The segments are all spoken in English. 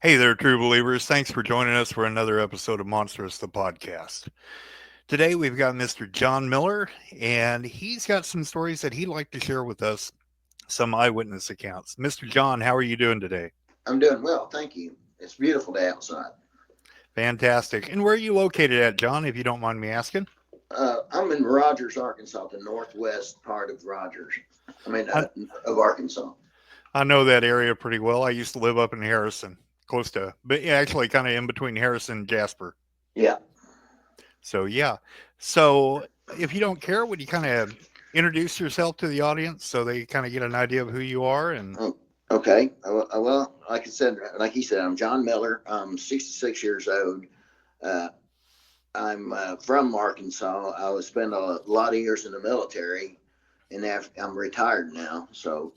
Hey there, true believers. Thanks for joining us for another episode of Monstrous The Podcast. Today we've got Mr. John Miller, and he's got some stories that he'd like to share with us, some eyewitness accounts. Mr. John, how are you doing today? I'm doing well, thank you. It's a beautiful day outside. Fantastic. And where are you located at, John, if you don't mind me asking? I'm in Rogers, Arkansas, the northwest part of Rogers. Of Arkansas. I know that area pretty well. I used to live up in Harrison, close to, but actually kind of in between Harrison and Jasper. Yeah. So, yeah. So, if you don't care, would you kind of introduce yourself to the audience so they kind of get an idea of who you are? And Okay. Well, like you said, I'm John Miller. I'm 66 years old. I'm from Arkansas. I was spent a lot of years in the military, and I'm retired now. So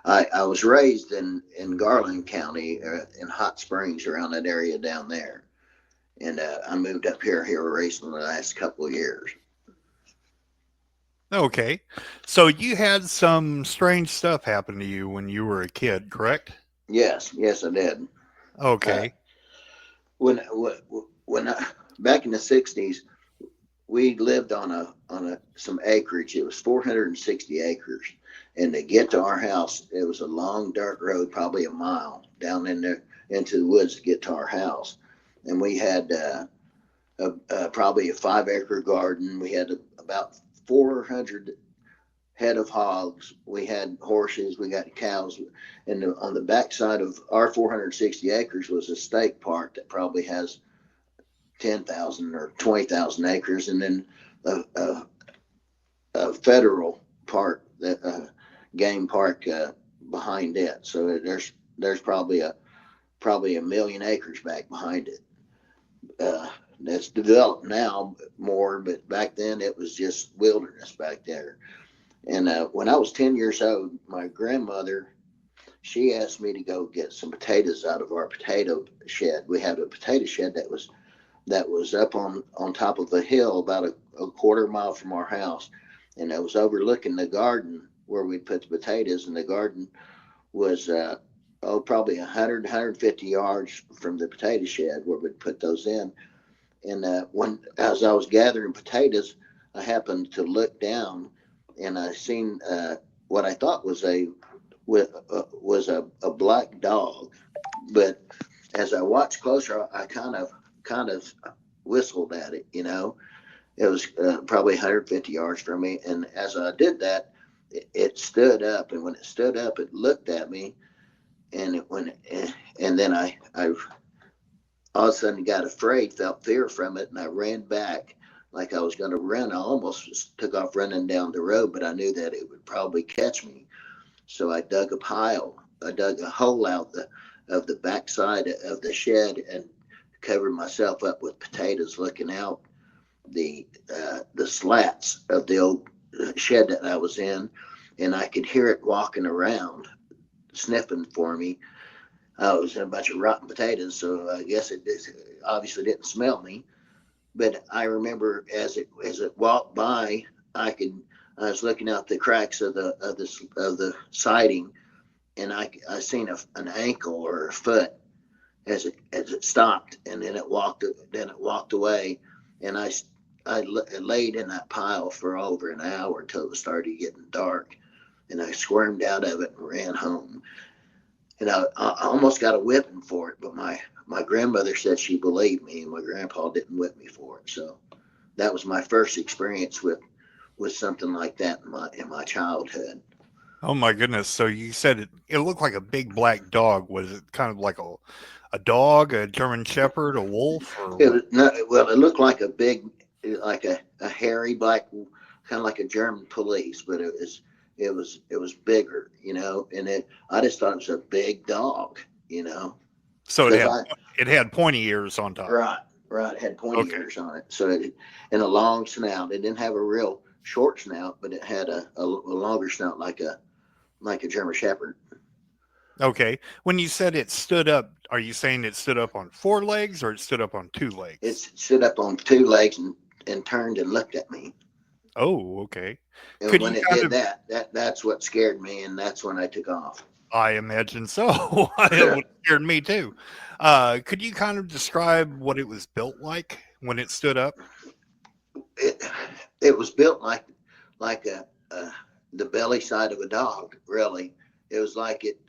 I was raised in Garland County, in Hot Springs, around that area down there, and I moved up here recently, the last couple of years. okay. So you had some strange stuff happen to you when you were a kid, correct? Yes, I did. Okay. When back in the 60s, we lived on some acreage. It was 460 acres, and to get to our house, it was a long dirt road, probably a mile down in there into the woods to get to our house. And we had probably a 5-acre garden. We had about 400 head of hogs. We had horses. We got cows. And on the backside of our 460 acres was a state park that probably has 10,000 or 20,000 acres, and then a federal park, game park behind it. So there's probably a million acres back behind it. That's developed now more, but back then it was just wilderness back there. And when I was 10 years old, my grandmother, she asked me to go get some potatoes out of our potato shed. We had a potato shed that was up on top of a hill about a quarter mile from our house, and it was overlooking the garden where we'd put the potatoes. And the garden was probably 150 yards from the potato shed where we'd put those in. And as I was gathering potatoes, I happened to look down, and I seen what I thought was a black dog. But as I watched closer, I kind of whistled at it. It was probably 150 yards from me, and as I did that, it stood up. And when it stood up, it looked at me, and then I all of a sudden got afraid, felt fear from it, and I ran back like I was going to run. I almost took off running down the road, but I knew that it would probably catch me. So I dug a hole out of the backside of the shed and covered myself up with potatoes, looking out the slats of the old shed that I was in, and I could hear it walking around, sniffing for me. I was in a bunch of rotten potatoes, so I guess it obviously didn't smell me. But I remember as it walked by, I was looking out the cracks of the siding, and I seen an ankle or a foot as it stopped, and then it walked away, and I laid in that pile for over an hour until it started getting dark, and I squirmed out of it and ran home. And I almost got a whipping for it, but my grandmother said she believed me, and my grandpa didn't whip me for it. So that was my first experience with something like that in my childhood. oh my goodness. So you said it looked like a big black dog. Was it kind of like a dog, a German Shepherd, a wolf, or what? It looked like like a hairy black, kind of like a German police, but it was bigger, and I just thought it was a big dog, So because it had pointy ears on top. right, it had pointy ears on it, so and a long snout. It didn't have a real short snout, but it had a longer snout, like a German Shepherd. Okay. When you said it stood up, are you saying it stood up on 4 legs or it stood up on 2 legs? It stood up on 2 legs and turned and looked at me. Oh, okay. And when it did that's what scared me, and that's when I took off. I imagine so. It would have scared me too. Could you kind of describe what it was built like when it stood up? it it was built like the belly side of a dog. Really, it was like it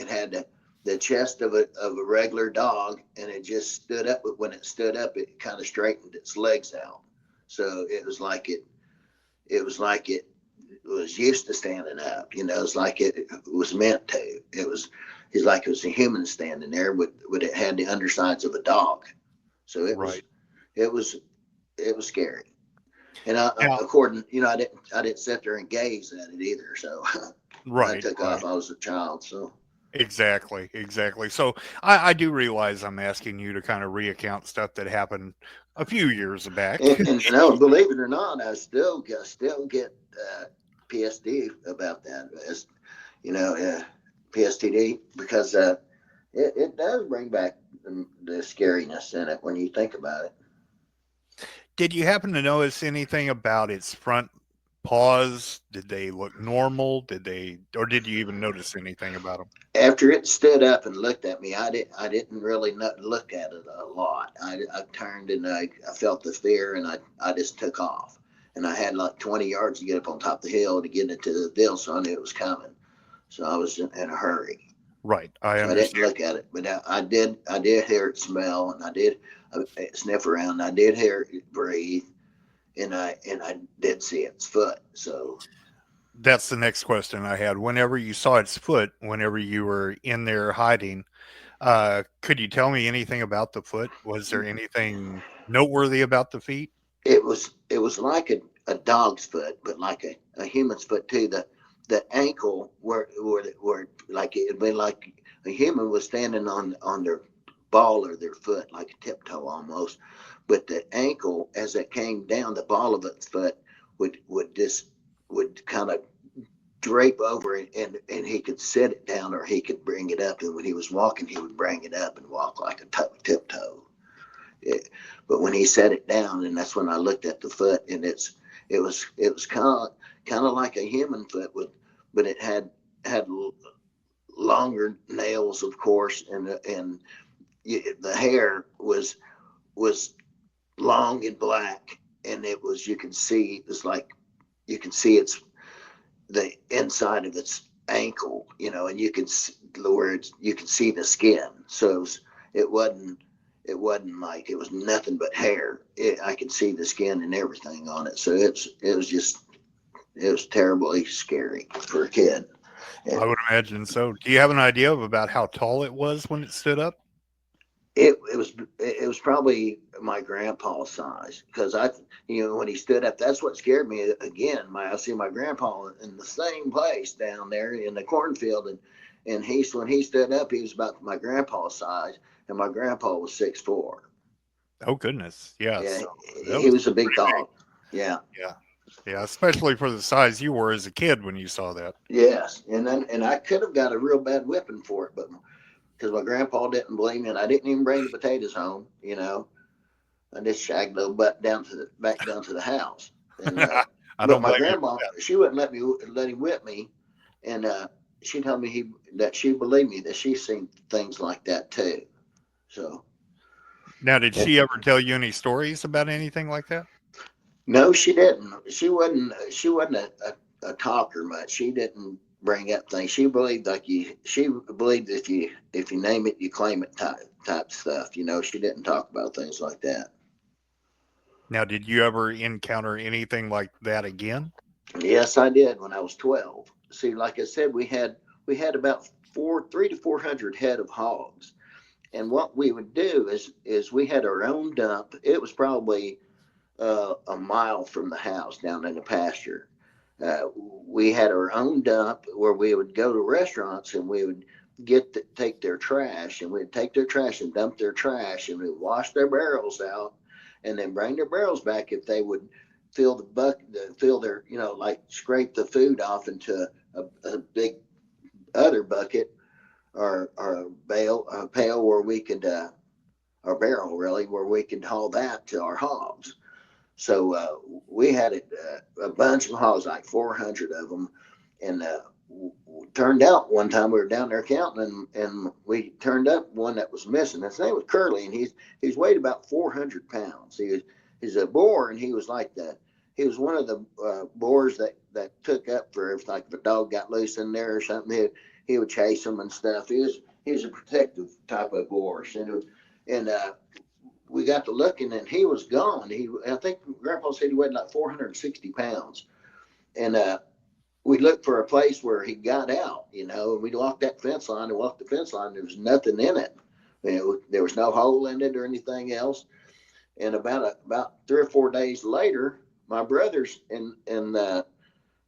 had the chest of a regular dog, and it just stood up. But when it stood up, it kind of straightened its legs out. So it was used to standing up. It's like it was meant to. It's like it was a human standing there, but it had the undersides of a dog. So Right. it was it was scary. And Now, according, I didn't sit there and gaze at it either. So when I right, took right. off, I was a child. So Exactly, exactly. So I do realize I'm asking you to kind of recount stuff that happened a few years back. and no, believe it or not, I still get PSD about that. As you know, PSTD, because it does bring back the scariness in it when you think about it. Did you happen to notice anything about its front paws? Did they look normal? Or did you even notice anything about them? After it stood up and looked at me, I didn't really look at it a lot. I turned and I felt the fear, and I just took off. And I had like 20 yards to get up on top of the hill to get into the hill, so I knew it was coming. So I was in a hurry. Right, I So I didn't understand. look at it, but I did hear it smell, and I did sniff around. And I did hear it breathe, and I did see its foot. So That's the next question I had. Whenever you saw its foot, whenever you were in there hiding, could you tell me anything about the foot? Was there anything noteworthy about the feet? it was like a dog's foot, but like a human's foot too. The ankle where like it'd be like a human was standing on their ball of their foot, like a tiptoe almost. But the ankle, as it came down, the ball of its foot would kind of drape over it, and he could set it down or he could bring it up. And when he was walking, he would bring it up and walk like a tiptoe. It, but when he set it down, and that's when I looked at the foot, and it was kind of like a human foot but it had longer nails, of course, and the hair was long and black, and you can see it's like you can see the inside of its ankle, and you can you can see the skin. So it wasn't it wasn't like it was nothing but hair. I could see the skin and everything on it. So it was terribly scary for a kid. I It would imagine so. Do you have an idea of about how tall it was when it stood up? it was probably my grandpa's size, because when he stood up, that's what scared me again. I see my grandpa in the same place down there in the cornfield, and when he stood up, he was about my grandpa's size, and my grandpa was 6'4". Oh goodness, Yeah, yes. That he was was a big pretty big. dog. Yeah. Yeah, yeah. Especially for the size you were as a kid when you saw that. Yes, and I could have got a real bad whipping for it, but because my grandpa didn't believe me, and I didn't even bring the potatoes home. I just shagged the butt back down to the house. And I but don't my blame you grandma, for she wouldn't let him whip me, and she told me that she believed me, that she's seen things like that too. So that. Now, did she ever tell you any stories about anything like that? no, she didn't. She wasn't a talker much. She didn't bring up things. She believed like you. She believed if you name it, you claim it type stuff. She didn't talk about things like that. Now, did you ever encounter anything like that again? Yes, I did when I was 12. See, like I said, we had about 300 to 400 head of hogs, and what we would do is we had our own dump. It was probably a mile from the house down in the pasture. We had our own dump where we would go to restaurants, and we would take their trash, and we'd take their trash and dump their trash, and we'd wash their barrels out, and then bring their barrels back if they would fill their, like scrape the food off into a big other bucket, or a pail where we could, or barrel really, where we could haul that to our hogs. So we had a bunch of hogs, like 400 of them, and turned out one time we were down there counting, and we turned up one that was missing. His name was Curly, and he's weighed about 400 pounds. He's a boar, and he was like that. He was one of the boars that took up for if like if a dog got loose in there or something, he would chase them and stuff. He was a protective type of boar, and we got to looking, and he was gone. I think Grandpa said he weighed like 460 pounds, and we looked for a place where he got out, and we walked that fence line and walked the fence line. There was nothing in it. There was no hole in it or anything else. And about 3 or 4 days later, my brothers and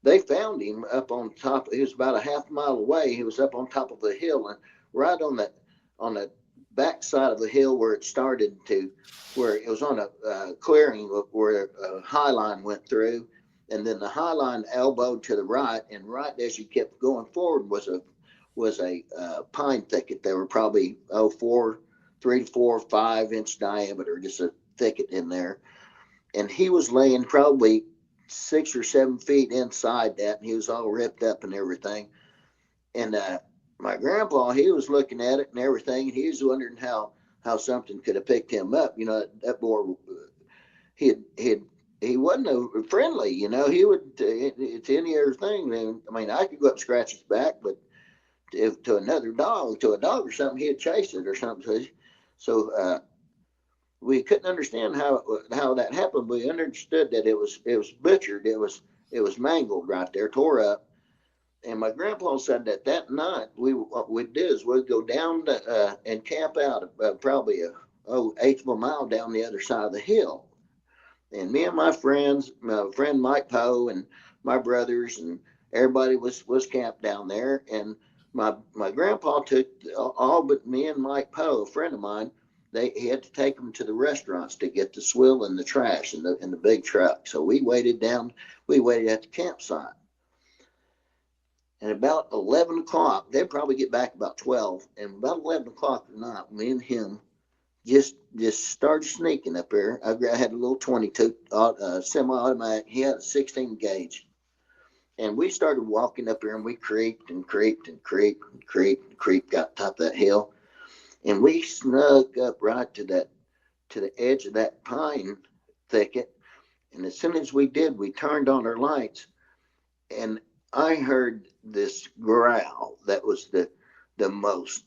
they found him up on top. He was about a half mile away. He was up on top of a hill, and right on the back side of the hill where it started to, where it was on a clearing where a high line went through. And then the high line elbowed to the right, and right as you kept going forward was a pine thicket. They were probably 3 to 4, 5 inch diameter, just a thicket in there. And he was laying probably 6 or 7 feet inside that, and he was all ripped up and everything. And my grandpa, he was looking at it and everything, and he was wondering how something could have picked him up. That boar, he wasn't friendly, he would, it's any other thing. I mean, I could go up and scratch his back, but if to a dog or something, he'd chase it or something. So we couldn't understand how that happened. We understood that it was butchered. It was mangled right there, tore up. And my grandpa said that night what we'd do is we'd go down and camp out probably eighth of a mile down the other side of the hill. And me and my friends, my friend Mike Poe and my brothers and everybody was camped down there. And my grandpa took all but me and Mike Poe, a friend of mine. He had to take them to the restaurants to get the swill and the trash in the big truck. So we waited at the campsite. And about 11 o'clock, they'd probably get back about 12. And about 11 o'clock at night, me and him just started sneaking up there. I had a little 22 semi-automatic. He had a 16 gauge. And we started walking up there, and we creeped, got top of that hill. And we snuck up right to the edge of that pine thicket. And as soon as we did, we turned on our lights, and I heard this growl that was the most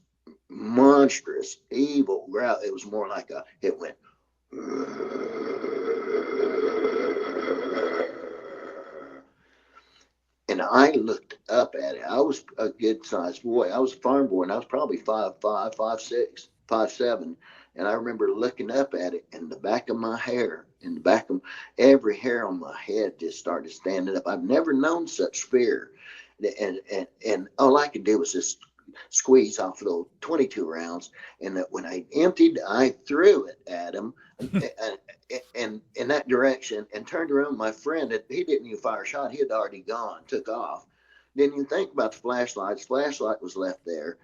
monstrous, evil growl. It was more like it went. And I looked up at it. I was a good sized boy. I was a farm boy, and I was probably 5'5", 5'6", 5'7". And I remember looking up at it, and the back of my hair, every hair on my head just started standing up. I've never known such fear. And all I could do was just squeeze off little 22 rounds. And that when I emptied, I threw it at him and in that direction, and turned around. My friend, he didn't even fire a shot. He had already gone, took off. Didn't even think about the flashlight. His flashlight was left there.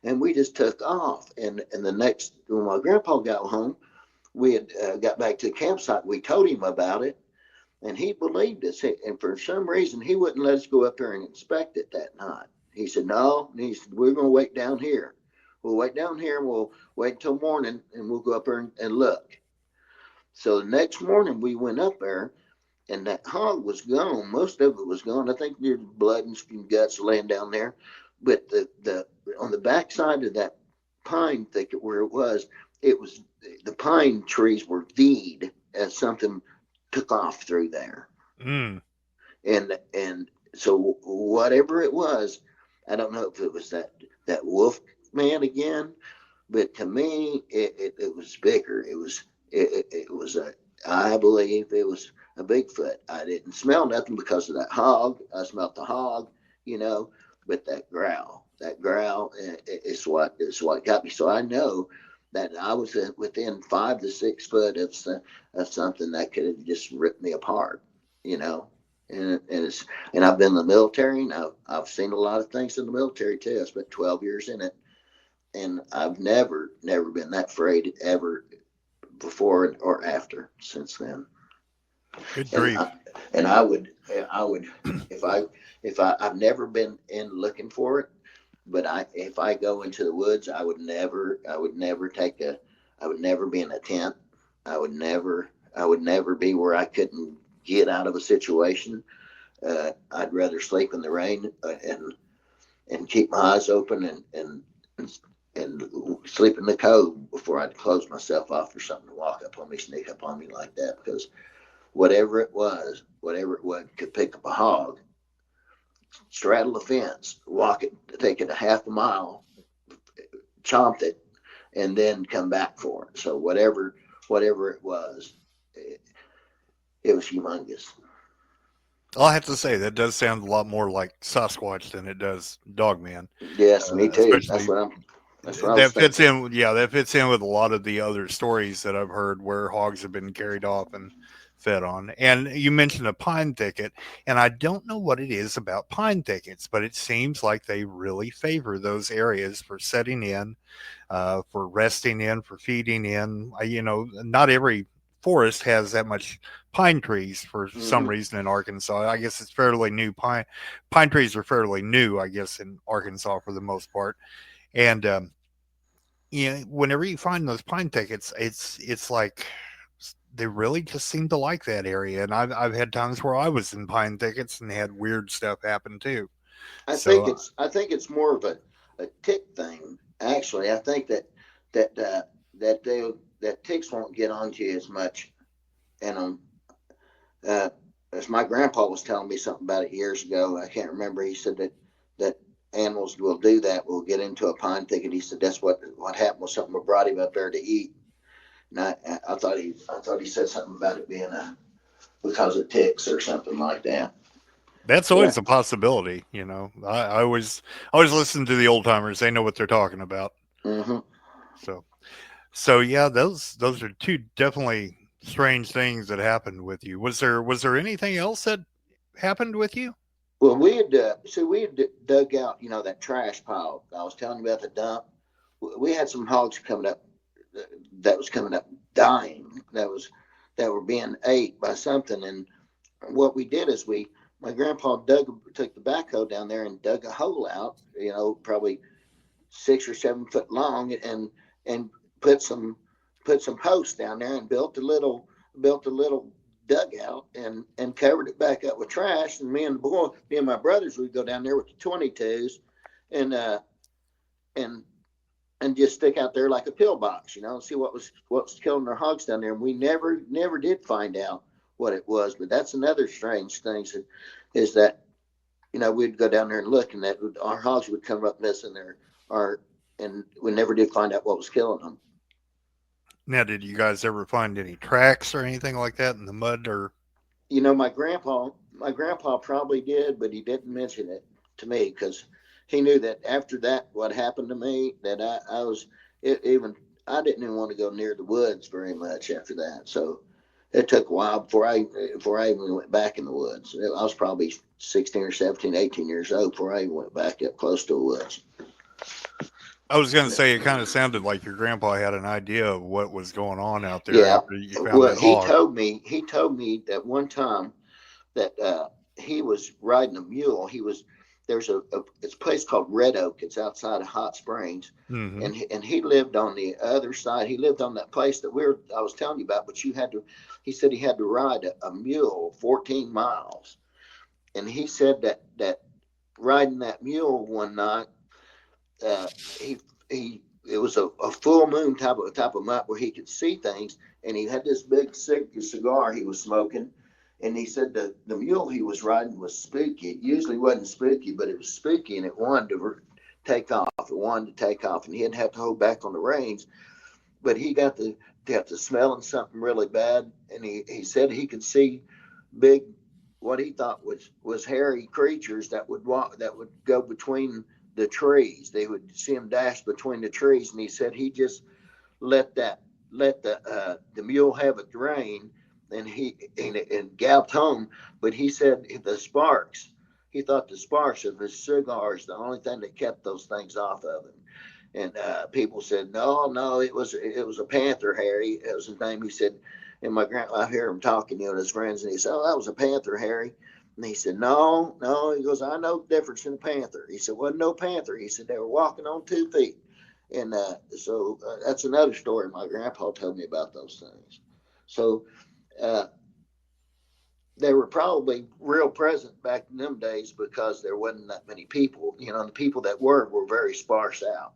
And we just took off. And when my grandpa got home, we had got back to the campsite. We told him about it, and he believed us. And for some reason, he wouldn't let us go up there and inspect it that night. He said, no. And he said, we're going to wait down here. We'll wait down here, and we'll wait until morning, and we'll go up there and look. So the next morning, we went up there, and that hog was gone. Most of it was gone. I think there's blood and guts laying down there. But on the backside of that pine thicket where it was the pine trees were V'd as something took off through there. Mm. And so whatever it was, I don't know if it was that wolf man again, but to me it was bigger. It was I believe it was a Bigfoot. I didn't smell nothing because of that hog. I smelled the hog, but that growl is what got me. So I know that I was within 5 to 6 foot of something that could have just ripped me apart, And I've been in the military, and I've seen a lot of things in the military too. I spent 12 years in it, and I've never been that afraid ever before or after since then. Good grief. And I would if I've never been in looking for it, but if I go into the woods, I would never I would never be in a tent. I would never be where I couldn't get out of a situation. I'd rather sleep in the rain and keep my eyes open and sleep in the cold before I'd close myself off for something to walk up on me, sneak up on me like that. Because whatever it was, could pick up a hog, straddle the fence, walk it, take it a half a mile, chomp it, and then come back for it. So whatever it was humongous. I'll have to say that does sound a lot more like Sasquatch than it does Dogman. Yes, me too. Especially That's what I was that fits thinking. in. Yeah, that fits in with a lot of the other stories that I've heard where hogs have been carried off and fed on. And you mentioned a pine thicket, and I don't know what it is about pine thickets, but it seems like they really favor those areas for setting in, for resting in, for feeding in. Not every forest has that much pine trees for some Mm-hmm. reason in Arkansas. I guess it's fairly new. Pine trees are fairly new, I guess, in Arkansas for the most part. And whenever you find those pine thickets, it's like they really just seem to like that area. And I've had times where I was in pine thickets and had weird stuff happen too. So I think it's more of a tick thing. Actually, I think that that ticks won't get onto you as much. And uh, as my grandpa was telling me something about it years ago, I can't remember. He said that animals will do that. Will get into a pine thicket. He said that's what happened with something that brought him up there to eat. And I thought he said something about it being because of ticks or something like that. that's Yeah. always a possibility. I always listen to the old timers. They know what they're talking about. Mm-hmm. So so yeah, those are two definitely strange things that happened with you. Was there anything else that happened with you? Well, we had dug out, that trash pile. I was telling you about the dump. We had some hogs coming up that was coming up dying. That were being ate by something. And what we did is my grandpa took the backhoe down there and dug a hole out, probably 6 or 7 foot long, and put some posts down there and built a little dugout and covered it back up with trash. And me and my brothers would go down there with the 22s and and just stick out there like a pillbox, see what was killing their hogs down there. And we never did find out what it was. But that's another strange thing is that we'd go down there and look, and that our hogs would come up missing there, and we never did find out what was killing them. Now, did you guys ever find any tracks or anything like that in the mud or? My grandpa probably did, but he didn't mention it to me because he knew that after that, what happened to me, that I was I didn't even want to go near the woods very much after that. So it took a while before I even went back in the woods. I was probably 16 or 17, 18 years old before I even went back up close to the woods. I was going to say it kind of sounded like your grandpa had an idea of what was going on out there Yeah. after you found Well, that hog. he told me that one time that he was riding a mule. There's it's a place called Red Oak. It's outside of Hot Springs, Hmm. and he lived on the other side. He lived on that place that I was telling you about. But he said he had to ride a mule 14 miles, and he said that riding that mule one night, uh, he it was a full moon type of month where he could see things, and he had this big cigar he was smoking. And he said the mule he was riding was spooky. It usually wasn't spooky, but it was spooky, and it wanted to take off. It wanted to take off, and he'd have to hold back on the reins. But he got to smelling something really bad, and he said he could see big, what he thought was hairy creatures that would go between the trees. They would see him dash between the trees, and he said he just let the mule have its rein, and galloped home. But he said he thought the sparks of his cigars the only thing that kept those things off of him. And people said, no, it was a panther, Harry. That was his name. He said, and I hear him talking, to his friends, and he said, oh, that was a panther, Harry. And he said, no, no. He goes, I know the difference in a panther. He said, wasn't no panther. He said, they were walking on 2 feet. And so that's another story my grandpa told me about those things. So uh, they were probably real present back in them days because there wasn't that many people. You know, the people that were very sparse out.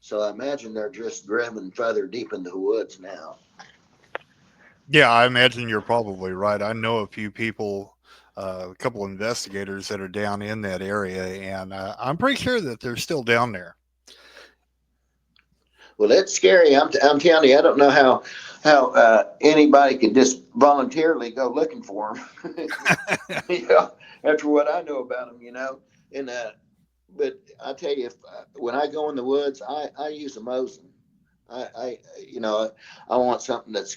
So I imagine they're just driven further deep into the woods now. Yeah, I imagine you're probably right. I know a few people, a couple investigators that are down in that area, and I'm pretty sure that they're still down there. Well, that's scary. I'm telling you, I don't know how anybody could just voluntarily go looking for them. You know, after what I know about them, you know, and but I tell you, if when I go in the woods, I use a Mosin. I you know, I want something that's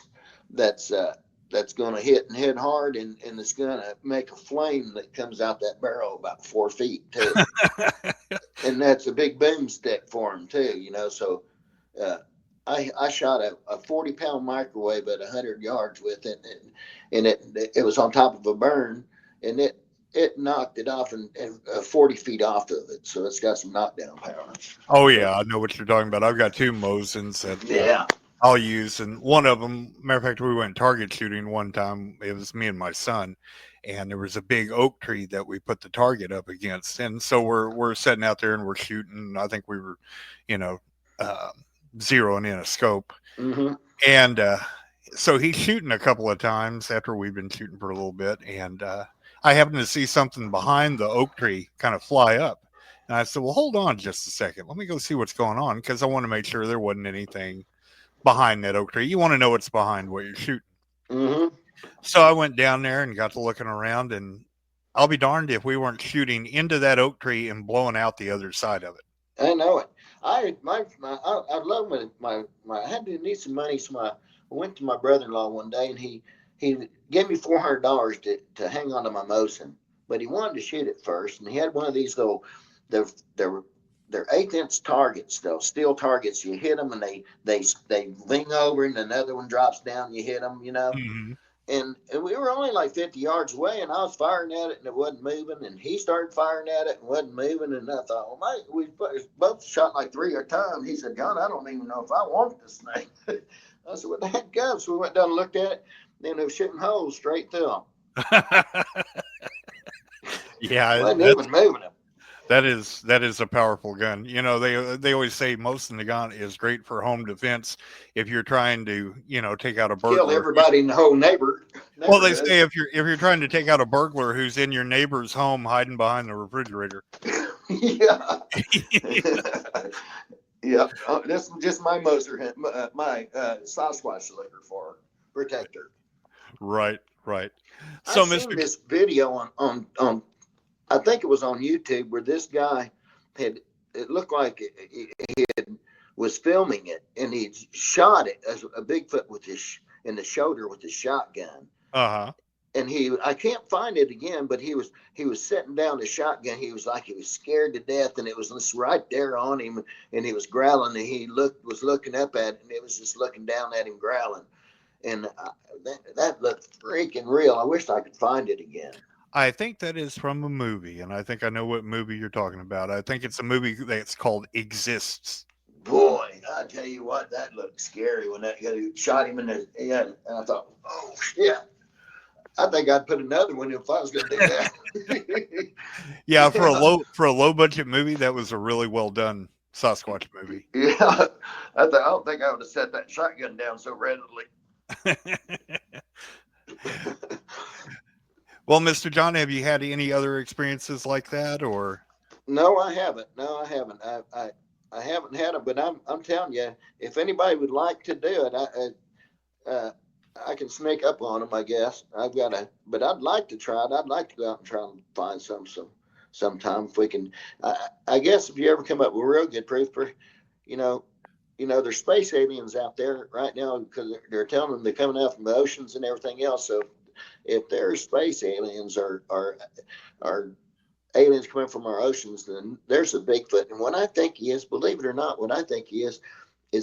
that's going to hit and hit hard, and it's going to make a flame that comes out that barrel about 4 feet too. And that's a big boomstick for them too, you know. So uh, I shot a 40-pound microwave at 100 yards with it, and it was on top of a burn, and it knocked it off and 40 feet off of it. So it's got some knockdown power. Oh yeah, I know what you're talking about. I've got 2 Mosins that Yeah. I'll use, and one of them, matter of fact, we went target shooting one time. It was me and my son, and there was a big oak tree that we put the target up against, and so we're sitting out there and we're shooting. I think we were, you know, uh, zeroing in a scope, Mm-hmm. and so he's shooting a couple of times after we've been shooting for a little bit, and I happened to see something behind the oak tree kind of fly up. And I said, well, hold on just a second. Let me go see what's going on because I want to make sure there wasn't anything behind that oak tree. You want to know what's behind what you're shooting. Mm-hmm. So I went down there and got to looking around, and I'll be darned if we weren't shooting into that oak tree and blowing out the other side of it. I know it. I love my I had to need some money, so I went to my brother-in-law one day, and he gave me $400 to hang on to my Mosin, but he wanted to shoot it first, and he had one of these little they're they're 1/8 inch targets, though, steel targets. You hit them and they lean over, and another one drops down. You hit them, you know. Mm-hmm. And we were only like 50 yards away, and I was firing at it, and it wasn't moving. And he started firing at it and wasn't moving. And I thought, well, mate, we both shot like 3 at a time. He said, John, I don't even know if I want this thing. I said, what the heck goes? So we went down and looked at it. Then it was shooting holes straight through them. Yeah, Wasn't even moving them. that is a powerful gun. You know, they always say most of the gun is great for home defense if you're trying to, you know, take out a burglar. Kill everybody in the whole neighborhood. Well, they say if you're trying to take out a burglar who's in your neighbor's home hiding behind the refrigerator. Yeah. Yeah. This is just my Moser, my Sasquatch liquor for protector. Right. So, I've seen this video on I think it was on YouTube where this guy it looked like he was filming it, and he shot it as a Bigfoot with in the shoulder with his shotgun. Uh-huh. And I can't find it again, but he was setting down the shotgun. He was scared to death, and it was just right there on him, and he was growling, and he was looking up at it, and it was just looking down at him growling. And that looked freaking real. I wish I could find it again. I think that is from a movie, and I think I know what movie you're talking about. I think it's a movie that's called Exists. Boy, I tell you what, that looked scary when that guy shot him in the head. And I thought, oh, shit. I think I'd put another one if I was going to do that. Yeah, for a low budget movie, that was a really well done Sasquatch movie. Yeah, I don't think I would have set that shotgun down so readily. Well, Mr. John, have you had any other experiences like that, or? No, I haven't. I haven't had them, but I'm telling you, if anybody would like to do it, I can sneak up on them. I guess but I'd like to try it. I'd like to go out and try and find sometime if we can. I guess if you ever come up with real good proof for, you know, there's space aliens out there right now because they're telling them they're coming out from the oceans and everything else. So if there's space aliens or aliens coming from our oceans, then there's a Bigfoot. And what I think he is, believe it or not, what I think he is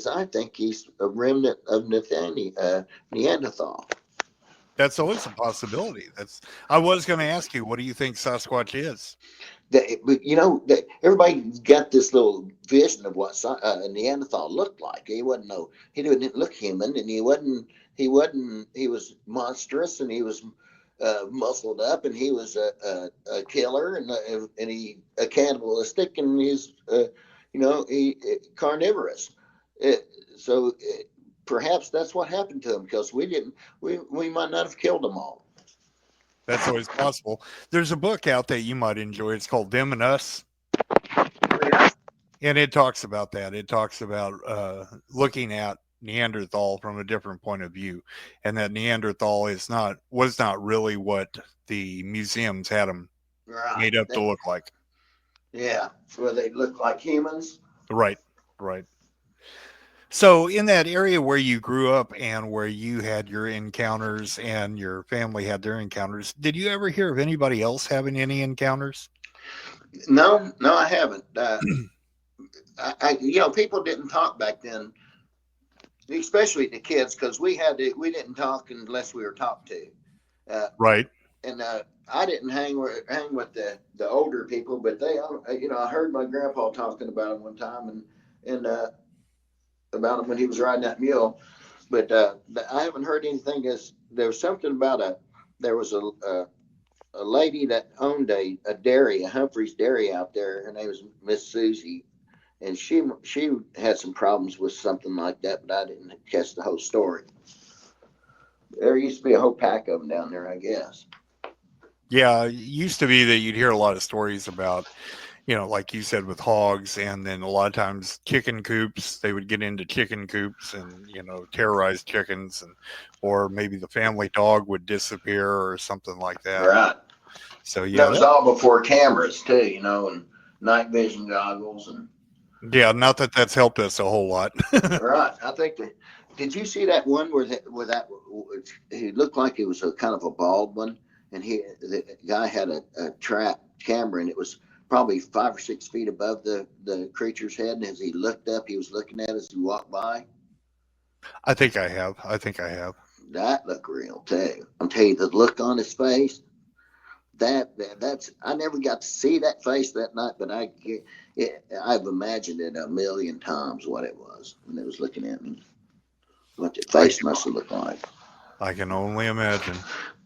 I think he's a remnant of Neanderthal. That's always a possibility. That's. I was going to ask you, what do you think Sasquatch is? But everybody got this little vision of what a Neanderthal looked like. He didn't look human, and he was monstrous, and he was muscled up, and he was a killer, and he a cannibalistic, and he's he carnivorous. So perhaps that's what happened to him, because we might not have killed them all. That's always possible. There's a book out that you might enjoy. It's called Them and Us. Yeah. And it talks about that. It talks about looking at Neanderthal from a different point of view, and that Neanderthal was not really what the museums had them made up to look like. Yeah, where they look like humans. Right. So in that area where you grew up and where you had your encounters and your family had their encounters, did you ever hear of anybody else having any encounters? No, I haven't. People didn't talk back then, especially the kids, because we didn't talk unless we were talked to. Right. And I didn't hang with the older people, but I heard my grandpa talking about them one time, and about him when he was riding that mule, but I haven't heard anything. There was something about there was a lady that owned a dairy, a Humphreys dairy out there. Her name was Miss Susie, and she had some problems with something like that, but I didn't catch the whole story. There used to be a whole pack of them down there, I guess. Yeah, it used to be that you'd hear a lot of stories about, like you said, with hogs, and then a lot of times chicken coops. They would get into chicken coops and, terrorize chickens, or maybe the family dog would disappear or something like that. Right. So, yeah. That was all before cameras, too, and night vision goggles. And yeah, not that that's helped us a whole lot. Right. I think did you see that one where he looked like he was a kind of a bald one, and the guy had a trap camera, and it was probably 5 or 6 feet above the creature's head, and as he looked up, he was looking at it as he walked by. I think I have. That looked real too. I'm telling you, the look on his face. That's I never got to see that face that night, but I've imagined it a million times what it was when it was looking at me. What the face must have looked like. I can only imagine.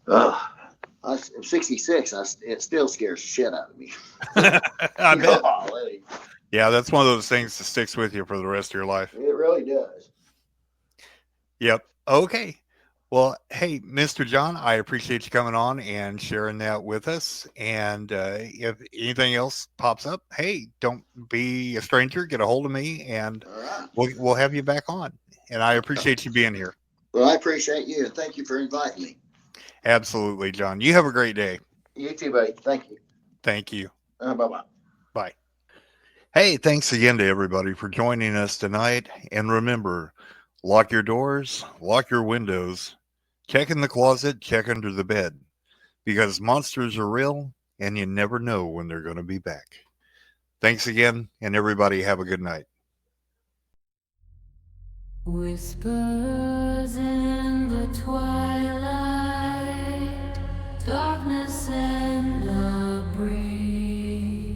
I'm 66. It still scares shit out of me. I bet. Yeah, that's one of those things that sticks with you for the rest of your life. It really does. Yep. Okay. Well, hey, Mr. John, I appreciate you coming on and sharing that with us. And if anything else pops up, hey, don't be a stranger. Get a hold of me, and we'll have you back on. And I appreciate you being here. Well, I appreciate you, and thank you for inviting me. Absolutely, John. You have a great day. You too, buddy. Thank you. Thank you. Bye-bye. Bye. Hey, thanks again to everybody for joining us tonight. And remember, lock your doors, lock your windows, check in the closet, check under the bed, because monsters are real and you never know when they're going to be back. Thanks again, and everybody have a good night. Whispers in the twilight, darkness and a breeze,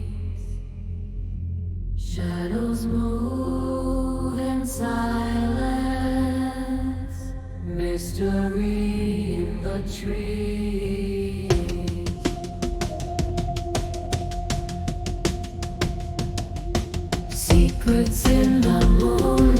shadows move in silence, mystery in the trees. Secrets in the moon.